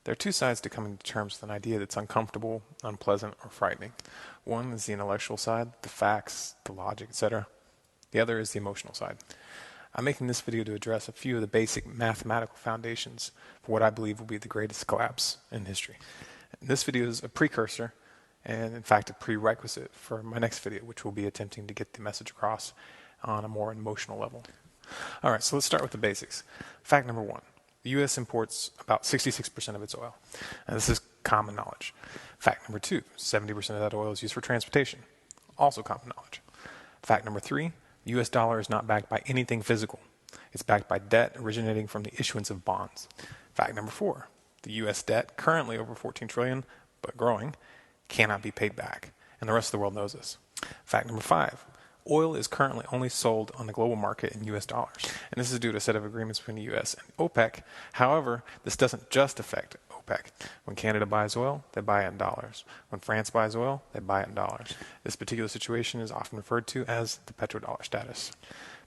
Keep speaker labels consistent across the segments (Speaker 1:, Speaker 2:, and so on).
Speaker 1: There are two sides to coming to terms with an idea that's uncomfortable, unpleasant, or frightening. One is the intellectual side, the facts, the logic, etc. The other is the emotional side. I'm making this video to address a few of the basic mathematical foundations for what I believe will be the greatest collapse in history. This video is a precursor and, in fact, a prerequisite for my next video, which will be attempting to get the message across on a more emotional level. All right, so let's start with the basics. Fact number one. The U.S. imports about 66% of its oil. And this is common knowledge. Fact number two, 70% of that oil is used for transportation. Also common knowledge. Fact number three, the U.S. dollar is not backed by anything physical. It's backed by debt originating from the issuance of bonds. Fact number four, the U.S. debt, currently over $14 trillion, but growing, cannot be paid back. And the rest of the world knows this. Fact number five, oil is currently only sold on the global market in U.S. dollars, and this is due to a set of agreements between the U.S. and OPEC. However, this doesn't just affect OPEC. When Canada buys oil, they buy it in dollars. When France buys oil, they buy it in dollars. This particular situation is often referred to as the petrodollar status.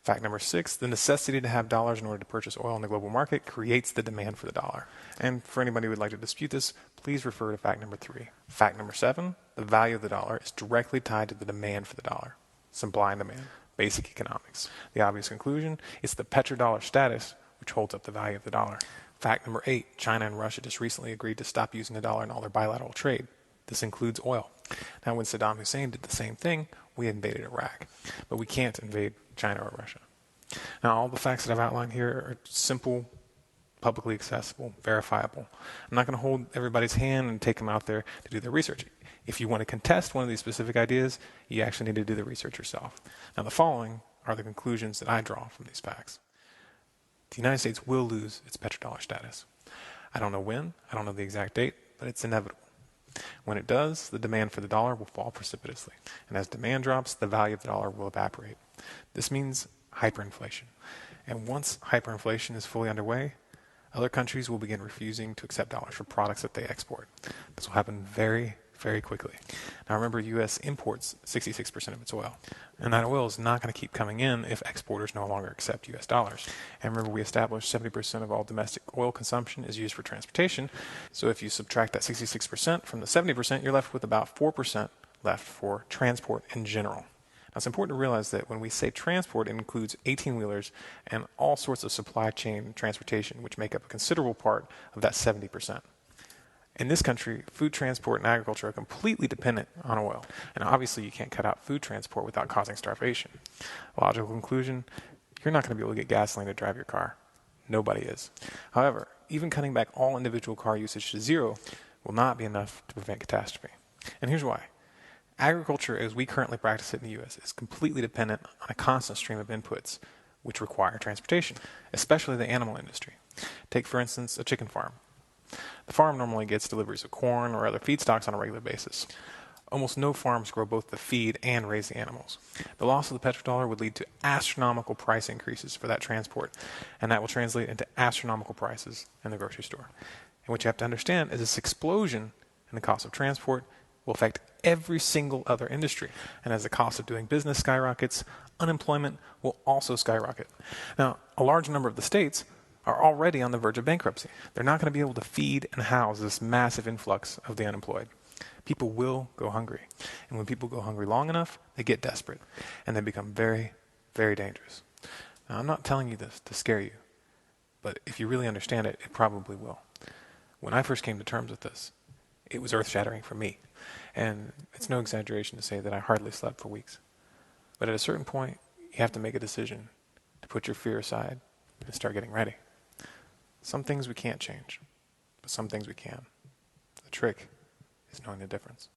Speaker 1: Fact number six, the necessity to have dollars in order to purchase oil in the global market creates the demand for the dollar. And for anybody who would like to dispute this, please refer to fact number three. Fact number seven, the value of the dollar is directly tied to the demand for the dollar. Supply and demand, basic economics. The obvious conclusion is the petrodollar status, which holds up the value of the dollar. Fact number eight, China and Russia just recently agreed to stop using the dollar in all their bilateral trade. This includes oil. Now, when Saddam Hussein did the same thing, we invaded Iraq. But we can't invade China or Russia. Now, all the facts that I've outlined here are simple, publicly accessible, verifiable. I'm not going to hold everybody's hand and take them out there to do their research. If you want to contest one of these specific ideas, you actually need to do the research yourself. Now, the following are the conclusions that I draw from these facts. The United States will lose its petrodollar status. I don't know when, I don't know the exact date, but it's inevitable. When it does, the demand for the dollar will fall precipitously. And as demand drops, the value of the dollar will evaporate. This means hyperinflation. And once hyperinflation is fully underway, other countries will begin refusing to accept dollars for products that they export. This will happen very quickly. Now remember, U.S. imports 66% of its oil. And that oil is not going to keep coming in if exporters no longer accept U.S. dollars. And remember, we established 70% of all domestic oil consumption is used for transportation. So if you subtract that 66% from the 70%, you're left with about 4% left for transport in general. Now, it's important to realize that when we say transport, it includes 18-wheelers and all sorts of supply chain transportation, which make up a considerable part of that 70%. In this country, food transport and agriculture are completely dependent on oil. And obviously, you can't cut out food transport without causing starvation. Logical conclusion, you're not going to be able to get gasoline to drive your car. Nobody is. However, even cutting back all individual car usage to zero will not be enough to prevent catastrophe. And here's why. Agriculture, as we currently practice it in the U.S., is completely dependent on a constant stream of inputs which require transportation, especially the animal industry. Take, for instance, a chicken farm. The farm normally gets deliveries of corn or other feedstocks on a regular basis. Almost no farms grow both the feed and raise the animals. The loss of the petrodollar would lead to astronomical price increases for that transport, and that will translate into astronomical prices in the grocery store. And what you have to understand is this explosion in the cost of transport will affect every single other industry. And as the cost of doing business skyrockets, unemployment will also skyrocket. Now, a large number of the states are already on the verge of bankruptcy. They're not going to be able to feed and house this massive influx of the unemployed. People will go hungry. And when people go hungry long enough, they get desperate. And they become very dangerous. Now, I'm not telling you this to scare you. But if you really understand it, it probably will. When I first came to terms with this, it was earth-shattering for me. And it's no exaggeration to say that I hardly slept for weeks. But at a certain point, you have to make a decision to put your fear aside and start getting ready. Some things we can't change, but some things we can. The trick is knowing the difference.